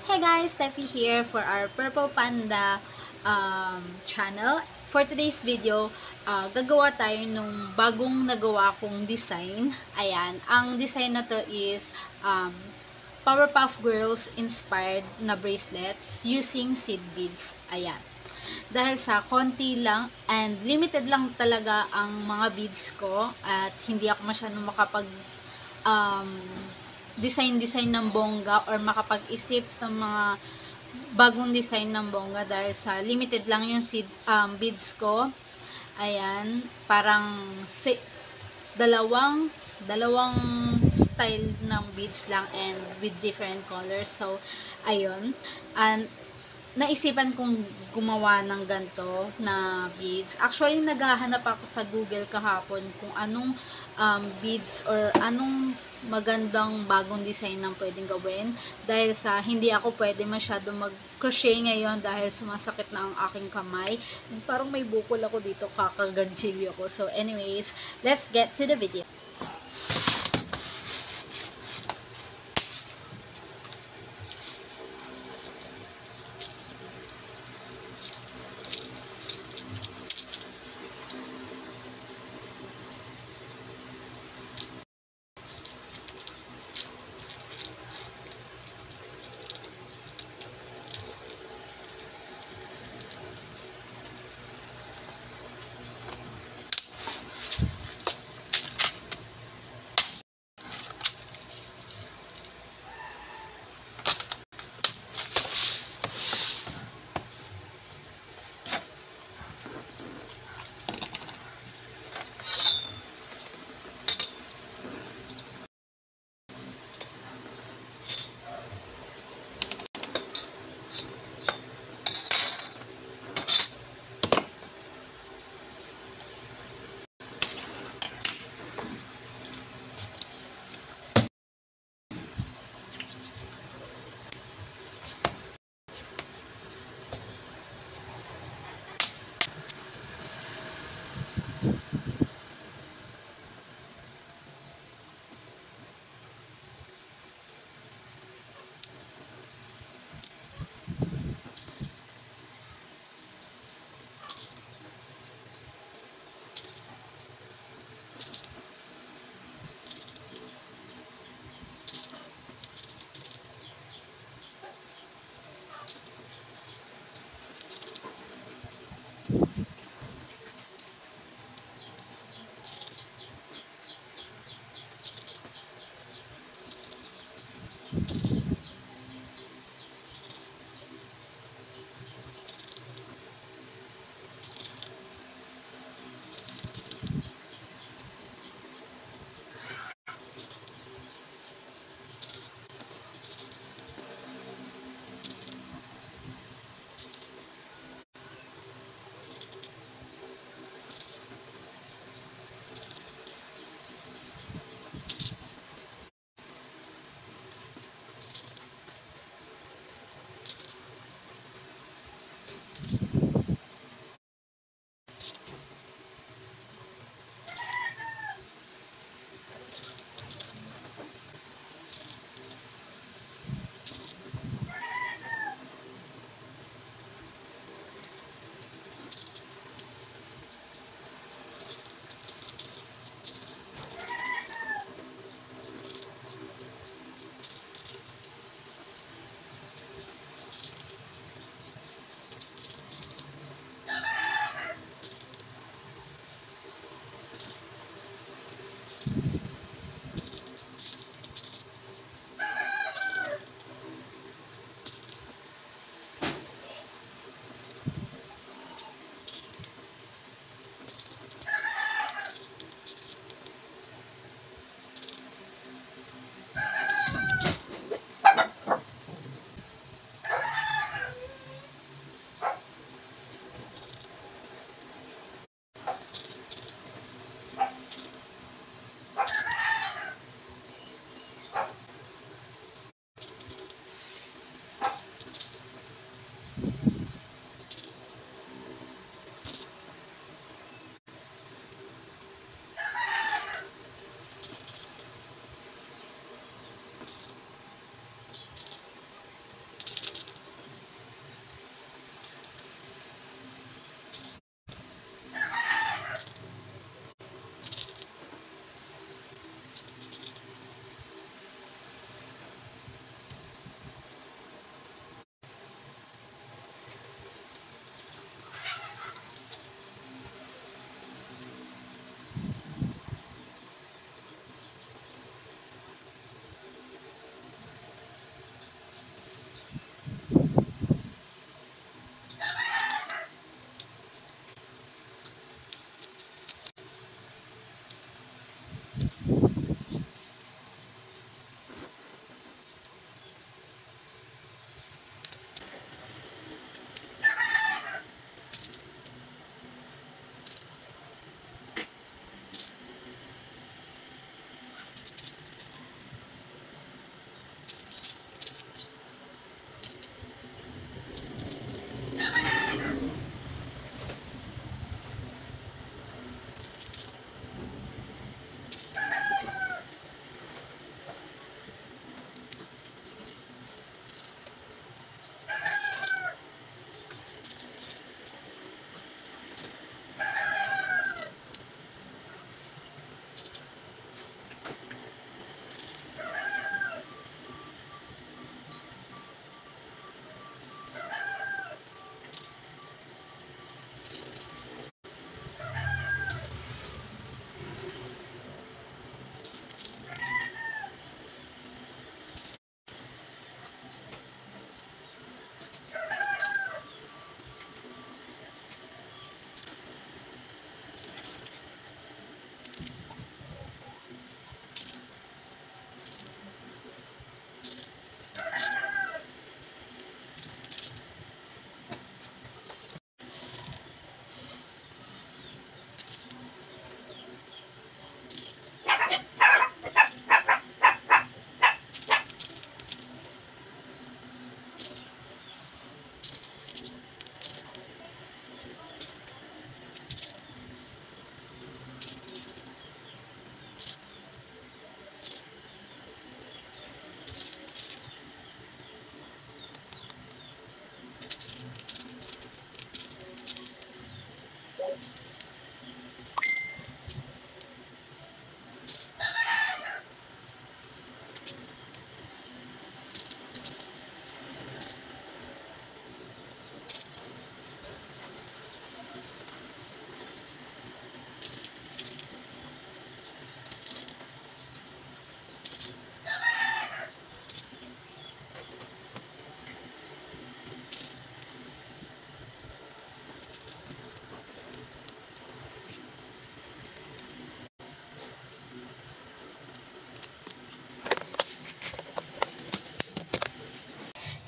Hey guys, Steffi here for our Purple Panda channel. For today's video, gagawa tayo nung bagong nagawa kong design. Ayan, ang design na to is Powerpuff Girls inspired na bracelets using seed beads. Ayan. Dahil sa konti lang and limited lang talaga ang mga beads ko at hindi ako masyadong makapag um, design ng bongga or makapag-isip ng mga bagong design ng bongga dahil sa limited lang yung beads ko. Ayan, parang dalawang style ng beads lang and with different colors. So, ayun. And naisipan kong gumawa ng ganto na beads. Actually, naghahanap ako sa Google kahapon kung anong beads or anong magandang bagong design ng pwedeng gawin. Dahil sa hindi ako pwede masyado mag-crochet ngayon dahil sumasakit na ang aking kamay. And parang may bukol ako dito, kakaganchilyo ko. So anyways, let's get to the video.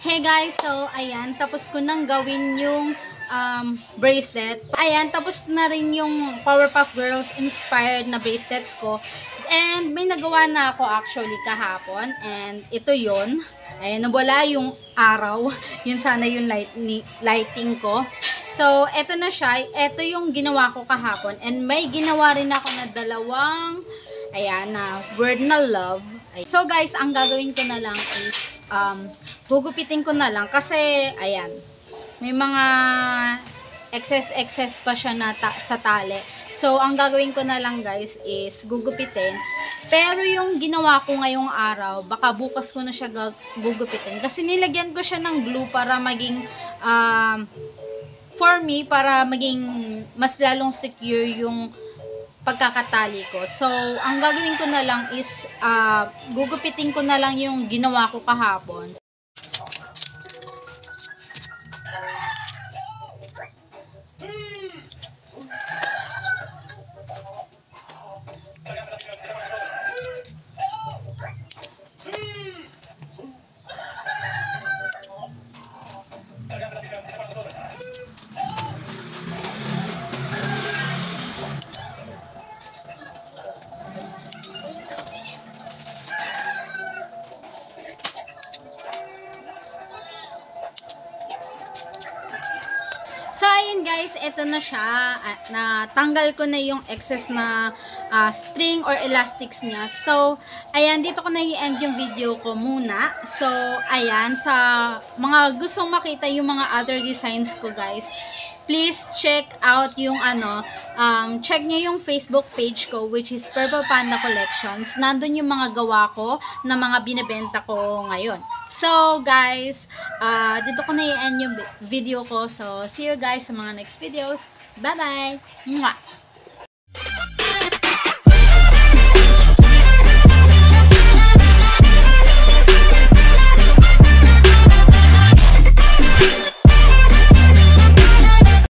Hey guys, so ayan, tapos ko nang gawin yung bracelet. Ayan, tapos na rin yung Powerpuff Girls inspired na bracelets ko. And may nagawa na ako actually kahapon. And ito yon. Ayan, nawala yung araw. Yun sana yung lighting ko. So, eto na siya. Eto yung ginawa ko kahapon. And may ginawa rin ako na dalawang, ayan, na word na love. So guys, ang gagawin ko na lang is gugupitin ko na lang kasi ayan, may mga excess pa siya na sa tali. So ang gagawin ko na lang guys is gugupitin. Pero yung ginawa ko ngayong araw, baka bukas ko na siya gugupitin kasi nilagyan ko siya ng glue para maging for me, para maging mas lalong secure yung pagkakatali ko. So, ang gagawin ko na lang is gugupitin ko na lang yung ginawa ko kahapon. So, ayun guys, ito na siya. Natanggal ko na yung excess na string or elastics niya. So, ayan, dito ko na i-end yung video ko muna. So, ayan, sa mga gustong makita yung mga other designs ko guys, please check out yung check nyo yung Facebook page ko, which is Purple Panda Collections. Nandun yung mga gawa ko na mga binibenta ko ngayon. So, guys, dito ko na i-end yung video ko. So, see you guys sa mga next videos. Bye-bye! Mwah!